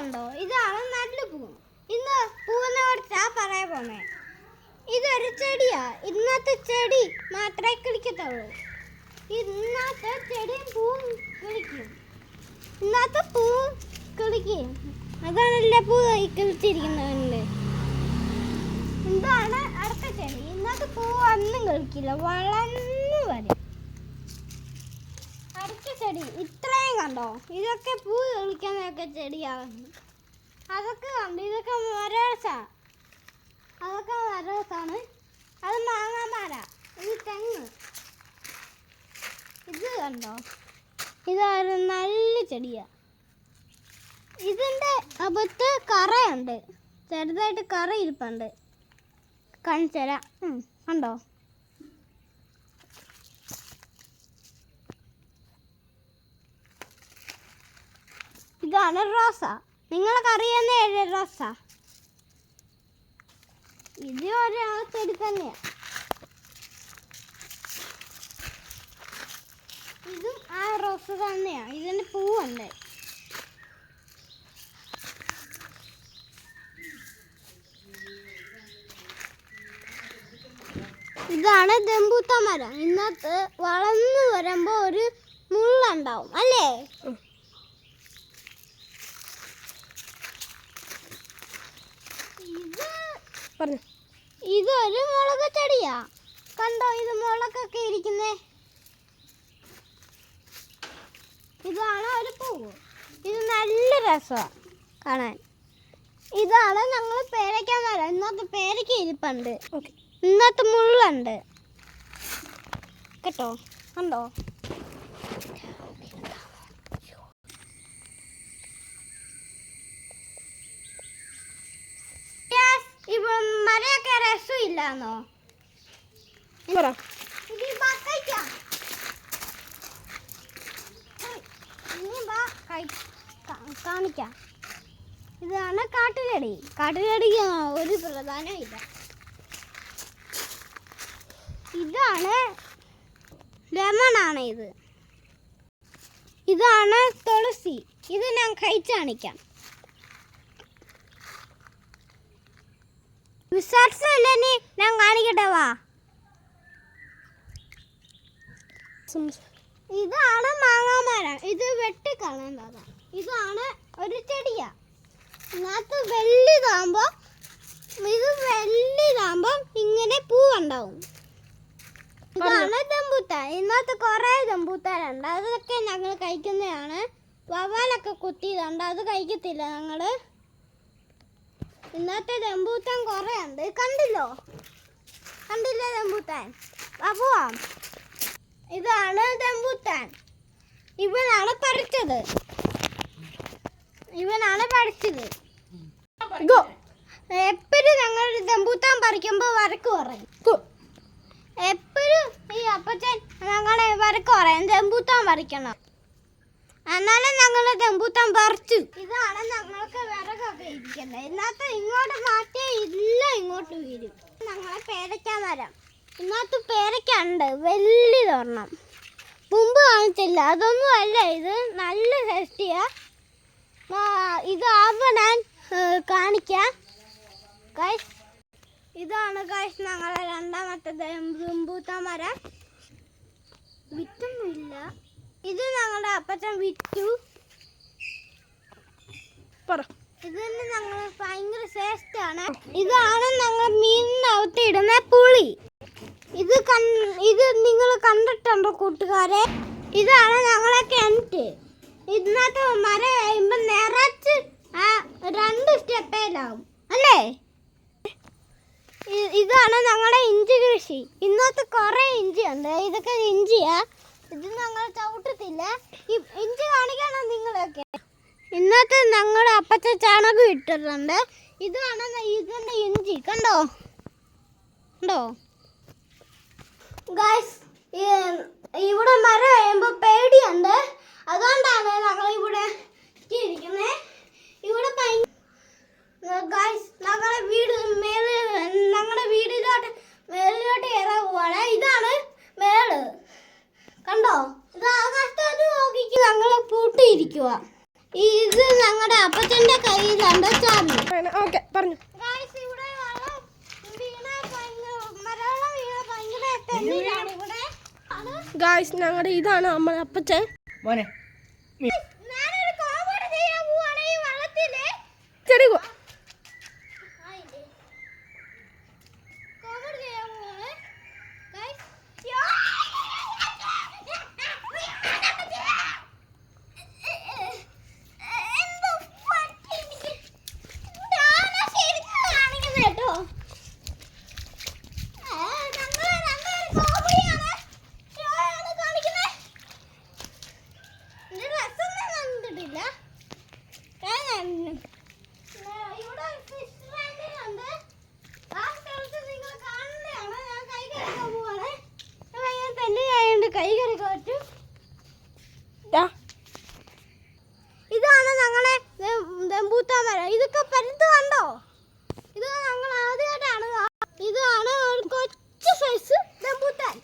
കണ്ടോ, ഇതാണ് നല്ല പൂ. ഇന്ന് പൂവിനെ കുറിച്ചാ പറയാൻ പോണേ. ഇതൊരു ചെടിയാ. ഇന്നത്തെ ചെടി മാത്രമേ കിളിക്കത്തുള്ളൂ. ഇന്നത്തെ ചെടിയും പൂവും കിളിക്കും. ഇന്നത്തെ പൂവും കിളിക്കും. അതാണല്ലേ പൂ കിളിച്ചിരിക്കുന്നതല്ലേ. ഇതാണ് അടുത്ത ചെടി. ഇന്നത്തെ പൂ ഒന്നും കിളിക്കില്ല, വളർന്നു വരും. അടുത്ത ചെടി ഇത്രയും കണ്ടോ, ഇതൊക്കെ പൂ കിളിക്കാനൊക്കെ ചെടിയാകുന്നു. അതൊക്കെ കണ്ടു, ഇതൊക്കെ മരസാ. അതൊക്കെ മരസാണ്. അത് മാങ്ങാമര, ഇത് തെങ്ങ്. ഇത് കണ്ടോ, ഇതൊരു നല്ല ചെടിയാ. ഇതിൻ്റെ അകത്ത് കറയുണ്ട്, ചെറുതായിട്ട് കറ ഇരിപ്പുണ്ട്. കാണിച്ചുതരാം. കണ്ടോ, ഇതാണ് റോസ. നിങ്ങൾക്ക് അറിയാവുന്ന റോസ. ഇത് ഒരാ ചെടി തന്നെയാ. ഇതും ആ റോസ് തന്നെയാ. ഇതിന് പൂവുണ്ട്. ഇതാണ് ദംബൂത്ത മരം. ഇന്നത്തെ വളർന്നു വരുമ്പോൾ ഒരു മുള്ളുണ്ടാവും അല്ലേ. ഇതൊരു മുളക് ചെടിയാ. കണ്ടോ, ഇത് മുളകൊക്കെ ഇരിക്കുന്നേ. ഇതാണ് ഒരു പൂവ്. ഇത് നല്ല രസമാണ് കാണാൻ. ഇതാണ് ഞങ്ങൾ പേരയ്ക്കാൻ മരം. ഇന്നത്തെ പേരയ്ക്ക ഇരിപ്പുണ്ട്. ഇന്നത്തെ മുള്ളുണ്ട് കേട്ടോ. കണ്ടോ, മരയൊക്കെ രസമില്ലാന്നോ. കാണിക്കാം. ഇതാണ് കാട്ടുചെടി. കാട്ടുചെടിക്ക് ഒരു പ്രധാനം ഇല്ല. ഇതാണ് ലെമണാണ്. ഇതാണ് തുളസി. ഇത് ഞാൻ കഴിച്ച് കാണിക്കാം. വിശ്വാസമില്ലേ, ഞാൻ കാണിക്കട്ടെ വാ. ഇതാണ് മാങ്ങാമരം. ഇത് വെട്ടിക്കളയേണ്ടതാ. ഇതാണ് ഒരു ചെടിയാ. ഇതിനകത്ത് വെള്ളിതാകുമ്പോ ഇങ്ങനെ പൂവുണ്ടാവും. ഇതാണ് ദംബൂത്താൻ. ഇന്നത്തെ കുറേ ദംബൂത്താനുണ്ട്. അതൊക്കെ ഞങ്ങൾ കഴിക്കുന്നതാണ്. വവ്വാലൊക്കെ കുത്തിയതുണ്ട്, അത് കഴിക്കത്തില്ല ഞങ്ങൾ. ഇന്നത്തെ ദംബൂത്താൻ കുറേ ഉണ്ട്. കണ്ടില്ലേ ദംബൂത്താൻ? പോവാം. ഇതാണ് ദംബൂത്താൻ. ഇവനാണ് പറിച്ചത്. എപ്പോഴും ഞങ്ങൾ ദംബൂത്താൻ പറിക്കുമ്പോൾ വരക്ക് പറയും. എപ്പോഴും ഈ അപ്പച്ചൻ ഞങ്ങളെ വരക്ക് പറയും, ദംബൂത്താൻ പറിക്കണം. എന്നാലും ഞങ്ങൾ ദംബൂത്താൻ പറിച്ചു. ഇതാണ് ഞങ്ങൾക്ക് വിറകൊക്കെ ഇരിക്കുന്നത്. ഇന്നത്തെ ഇങ്ങോട്ട് മാറ്റിയ ഇല്ല, ഇങ്ങോട്ട് വീരും. ഞങ്ങളെ പേരയ്ക്കാൻ മരം. ഇന്നത്തെ പേരയ്ക്കുണ്ട് വലിയതൊരെണ്ണം. മുമ്പ് കാണിച്ചില്ല. അതൊന്നും അല്ല, ഇത് നല്ല ടേസ്റ്റിയാ. ഇതാവുമ്പോൾ ഞാൻ കാണിക്കാം ഗൈസ്. ഇതാണ് ഗൈസ് ഞങ്ങളെ രണ്ടാമത്തെ ദംബൂത്താൻ മരം. വിറ്റൊന്നുമില്ല. ഇത് ഞങ്ങളുടെ അപ്പച്ചൻ വിറ്റു. ഇതിന് ഞങ്ങൾ ഭയങ്കര ശ്രേഷ്ഠമാണ്. ഇതാണ് ഞങ്ങൾ മീനിനകത്ത് ഇടുന്ന പുളി. ഇത് നിങ്ങൾ കണ്ടിട്ടുണ്ടോ കൂട്ടുകാരെ? ഇതാണ് ഞങ്ങളെ കിണറ്റ്. ഇതിനകത്ത് മരം കഴിയുമ്പോൾ നിറച്ച് 2 സ്റ്റെപ്പേലാവും അല്ലേ. ഇതാണ് ഞങ്ങളുടെ ഇഞ്ചി കൃഷി. ഇന്നത്തെ കുറേ ഇഞ്ചിയുണ്ട്. ഇതൊക്കെ ഇഞ്ചിയാ. ഇത് ഞങ്ങൾ ചവിട്ടത്തില്ല. ഇഞ്ചി കാണിക്കണം നിങ്ങളൊക്കെ. ഇന്നത്തെ ഞങ്ങളുടെ അപ്പച്ച ചാണകം ഇട്ടിട്ടുണ്ട്. ഇതാണ് ഇതിൻ്റെ ഇഞ്ചി. കണ്ടോ ഗൈസ്, ഇവിടെ മരം കഴിയുമ്പോൾ പേടിയുണ്ട്. അതുകൊണ്ടാണ് ഞങ്ങൾ ഇവിടെ ഇരിക്കുന്നത്. ഇവിടെ ഗൈസ് ഞങ്ങളുടെ വീടിലോട്ട് മേളിലോട്ട് ഇറങ്ങുവാണ്. ഇതാണ് മേള്. കണ്ടോ, ഇത് ആകാശത്തോട്ട് നോക്കിക്ക് ഞങ്ങൾ പൂട്ടിയിരിക്കുക. ഇത് ഞങ്ങളുടെ അപ്പച്ചന്റെ കയ്യിലുണ്ട് ചാവി. ഓക്കെ പറഞ്ഞു. ഗായ്സ് ഞങ്ങളുടെ ഇതാണ് അമ്മ അപ്പച്ചൻ മോനെ. ചെടി ഇതാണ് ഞങ്ങളെ റംബൂട്ടാൻ മരം. ഇതൊക്കെ പരുത്ത് കണ്ടോ? ഇത് ഞങ്ങൾ ആദ്യമായിട്ടാണ്. ഇതാണ് ഒരു കൊച്ചു സൈസ് റംബൂട്ടാൻ.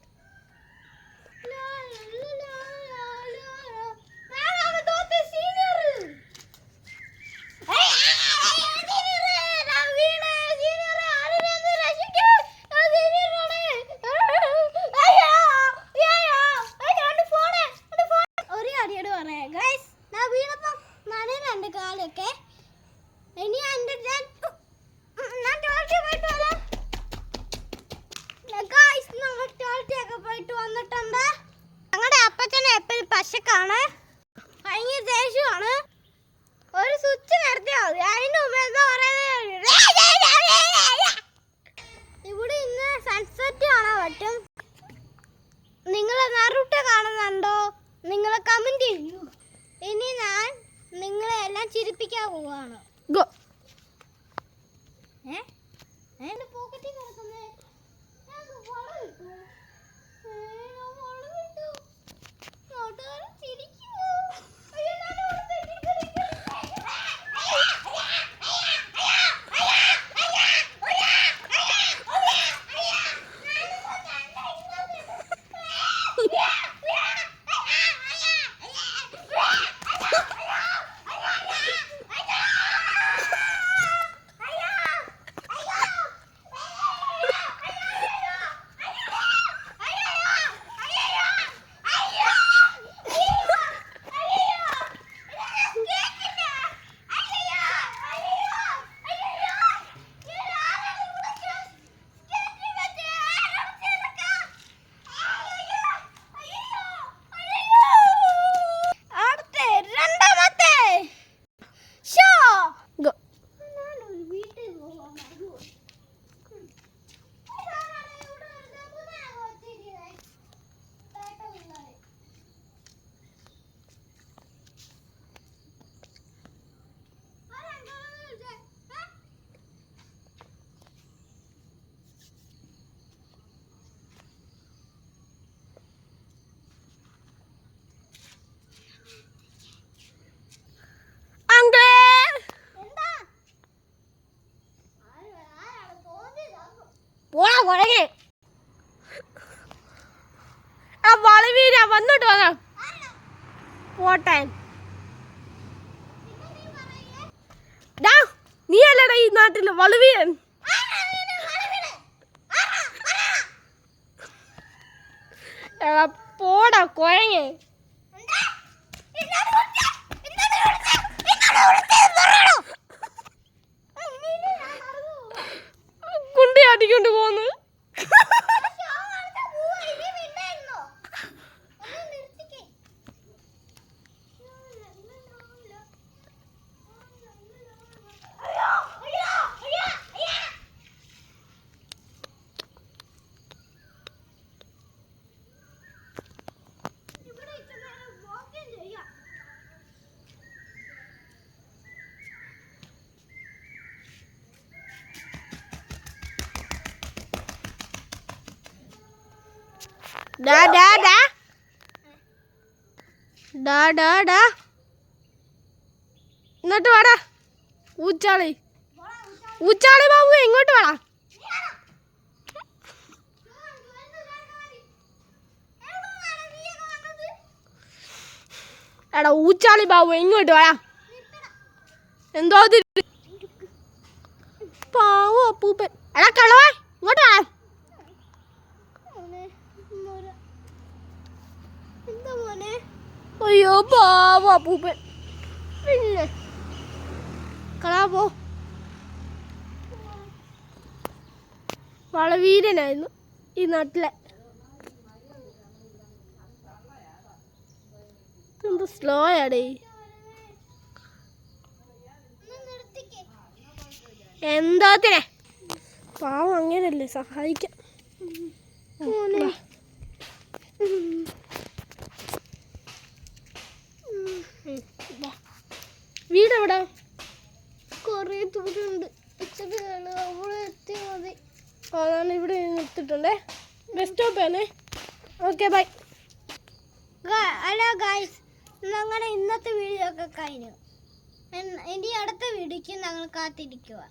ഞങ്ങളുടെ അപ്പച്ചനെ എപ്പോഴും പശക്കാണ്, ഭയങ്കര ദേഷ്യമാണ്. ഒരു സ്വിച്ച് നിർത്തിയാൽ മതി, അതിന് മുമ്പ് എന്താ പറയുന്നത്. ഇവിടെ ഇന്ന് സൺസെറ്റ് കാണാൻ പറ്റും. നിങ്ങൾ നറുട്ട് കാണുന്നുണ്ടോ? നിങ്ങൾ കമന്റ് ചെയ്യൂ. ഇനി ഞാൻ നിങ്ങളെ എല്ലാം ചിരിപ്പിക്കാൻ പോവാണ്. പോക്കറ്റിൽ കിടക്കുന്നേ വളവീര വന്നിട്ട് വരാം പോട്ടെ. നീ അല്ലടാ ഈ നാട്ടില് വളവീരൻ. പോടാ കുഴങ്ങ. കുണ്ടി ആട്ടിക്കൊണ്ട് പോന്നു. ഇങ്ങോട്ട് വാടാ ഊച്ചാളി. ഊച്ചാളി ബാബു ഇങ്ങോട്ട് വാടാ. എടാ ഊച്ചാളി ബാബു ഇങ്ങോട്ട് വാടാ. എന്തോ പാവം അപ്പൂപ്പൻ. എടാ കളവാ ഇങ്ങോട്ടാ. എന്താ മോനെ? അയ്യോ പാവം അപ്പൂപ്പൻ. പിന്നെ കളാ പോ. വളവീരനായിരുന്നു ഈ നാട്ടിലെ. എന്ത് സ്ലോ ആടേ. എന്താത്തിനെ പാവം അങ്ങനല്ലേ സഹായിക്കാം. വീടെവിടാ? കൊറേ ദൂരമുണ്ട്. ഇച്ചിരി അവിടെ എത്തി മതി. അതാണ് ഇവിടെ നിർത്തിട്ടുണ്ടേ. ബസ് സ്റ്റോപ്പ് ആണേ. Okay bye. ഹലോ ഗൈസ്, ഞങ്ങളുടെ ഇന്നത്തെ വീഡിയോ ഒക്കെ കഴിഞ്ഞു. ഇനി അടുത്ത വീഡിയോക്ക് ഞങ്ങൾ കാത്തിരിക്കുക.